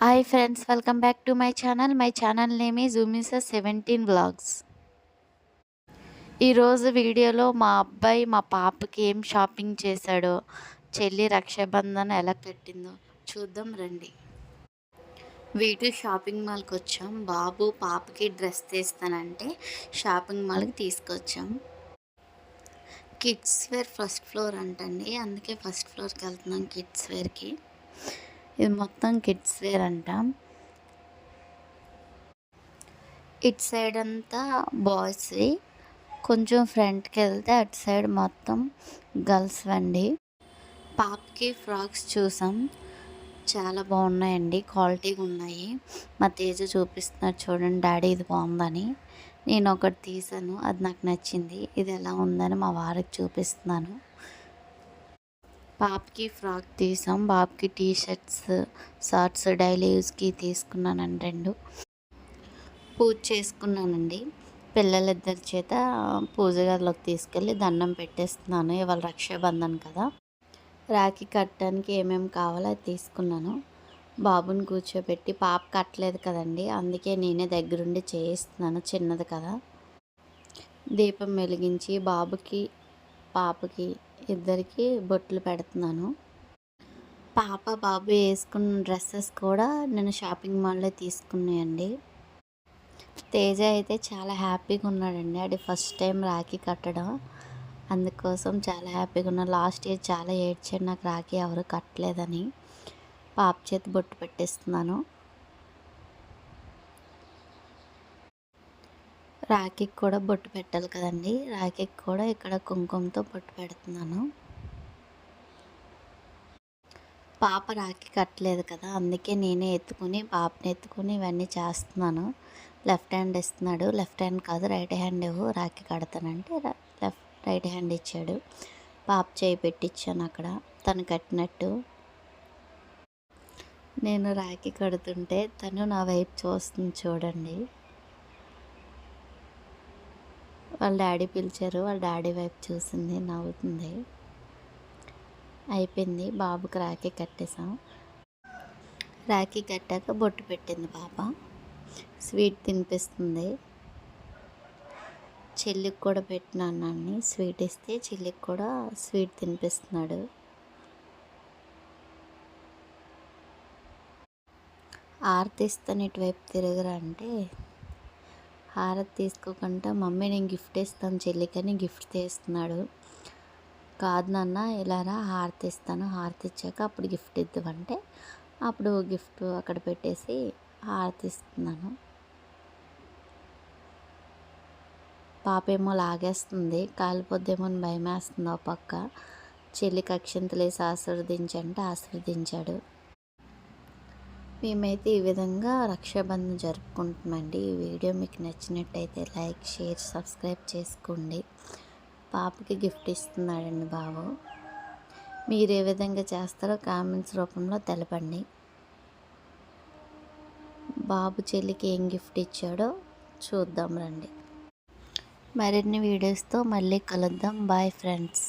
Hi friends, welcome back to my channel. My channel name is Umisa 17 vlogs. ఈరోజు వీడియోలో మా అబ్బాయి మా పాపకి ఏం షాపింగ్ చేశాడో, చెల్లి రక్షాబంధన్ ఎలా కట్టిందో చూద్దాం రండి. వీటి షాపింగ్ మాల్కి వచ్చాం. బాబు పాపకి డ్రెస్ తీస్తానంటే షాపింగ్ మాల్కి తీసుకొచ్చాం. కిడ్స్ వేర్ ఫస్ట్ ఫ్లోర్ అంటండి, అందుకే ఫస్ట్ ఫ్లోర్కి వెళ్తున్నాం కిడ్స్ వేర్కి. ఇది మొత్తం కిడ్స్ వేర్ అంట. ఇటు సైడ్ అంతా బాయ్స్వి, కొంచెం ఫ్రంట్కి వెళ్తే అటు సైడ్ మొత్తం గర్ల్స్ అండి. పాపకి ఫ్రాక్స్ చూసాం, చాలా బాగున్నాయండి, క్వాలిటీగా ఉన్నాయి. మా తేజ చూపిస్తున్నారు చూడండి, డాడీ ఇది బాగుందని. నేను ఒకటి తీసాను, అది నాకు నచ్చింది. ఇది ఎలా ఉందని మా వారికి చూపిస్తున్నాను. పాపకి ఫ్రాక్ తీసాం, బాబుకి టీ షర్ట్స్, షార్ట్స్ డైలీ యూస్కి తీసుకున్నానండి 2. పూజ చేసుకున్నానండి. పిల్లలిద్దరి చేత పూజ గదిలోకి తీసుకెళ్ళి దండం పెట్టేస్తున్నాను. ఇవాళ రక్షాబంధన్ కదా, రాఖీ కట్టడానికి ఏమేమి కావాలో అది తీసుకున్నాను. బాబుని కూర్చోబెట్టి, పాప కట్టలేదు కదండి, అందుకే నేనే దగ్గరుండి చేయిస్తున్నాను, చిన్నది కదా. దీపం వెలిగించి బాబుకి పాపకి ఇద్దరికి బొట్లు పెడుతున్నాను. పాప బాబు వేసుకున్న డ్రెస్సెస్ కూడా నేను షాపింగ్ మాల్లో తీసుకున్నాయండి. తేజ అయితే చాలా హ్యాపీగా ఉన్నాడండి, అది ఫస్ట్ టైం రాఖీ కట్టడం, అందుకోసం చాలా హ్యాపీగా ఉన్నాడు. లాస్ట్ ఇయర్ చాలా ఏడ్చాడు, నాకు రాఖీ ఎవరు కట్టలేదని. పాప చేతి బొట్టు పెట్టేస్తున్నాను. రాఖీకి కూడా బొట్టు పెట్టాలి కదండి, రాఖీకి కూడా ఇక్కడ కుంకుమతో బొట్టు పెడుతున్నాను. పాప రాఖీ కట్టలేదు కదా, అందుకే నేనే ఎత్తుకుని పాపని ఎత్తుకుని ఇవన్నీ చేస్తున్నాను. లెఫ్ట్ హ్యాండ్ ఇస్తున్నాడు, లెఫ్ట్ హ్యాండ్ కాదు రైట్ హ్యాండ్ ఇవ్వు రాఖీ కడతానంటే రైట్ హ్యాండ్ ఇచ్చాడు. పాప చేయి పెట్టించాను అక్కడ, తను కట్టినట్టు. నేను రాఖీ కడుతుంటే తను నా వైపు చూస్తుంది చూడండి. వాళ్ళ డాడీ పిలిచారు, వాళ్ళ డాడీ వైపు చూసింది, నవ్వుతుంది. అయిపోయింది, బాబుకి రాఖీ కట్టేసాం. రాఖీ కట్టాక బొట్టు పెట్టింది పాప, స్వీట్ తినిపిస్తుంది. చెల్లికి కూడా పెట్టినాన్ని స్వీట్ ఇస్తే చెల్లికి కూడా స్వీట్ తినిపిస్తున్నాడు. హారతి ఇస్తాను ఇటువైపు తిరగరా అంటే, హారతి తీసుకోకుండా మమ్మీ నేను గిఫ్ట్ ఇస్తాను చెల్లికని గిఫ్ట్ తీస్తున్నాడు. కాదు నాన్న ఇలారా హారతి ఇస్తాను, హారతి ఇచ్చాక అప్పుడు గిఫ్ట్ ఇద్దామంటే అప్పుడు గిఫ్ట్ అక్కడ పెట్టేసి హారతి ఇస్తున్నాను. పాప ఏమో లాగేస్తుంది, కాలిపోద్దేమో అని భయం వేస్తుంది. ఒక పక్క చెల్లికి అక్షింతలు వేసి ఆశీర్వదించంటే ఆశీర్వదించాడు. మేమైతే ఈ విధంగా రక్షాబంధన్ జరుపుకుంటామండి. ఈ వీడియో మీకు నచ్చినట్టయితే లైక్, షేర్, సబ్స్క్రైబ్ చేసుకోండి. పాపకి గిఫ్ట్ ఇస్తున్నాడండి బాబు. మీరు ఏ విధంగా చేస్తారో కామెంట్స్ రూపంలో తెలపండి. బాబు చెల్లికి ఏం గిఫ్ట్ ఇచ్చాడో చూద్దాం రండి. మరిన్ని వీడియోస్తో మళ్ళీ కలుద్దాం. Bye friends.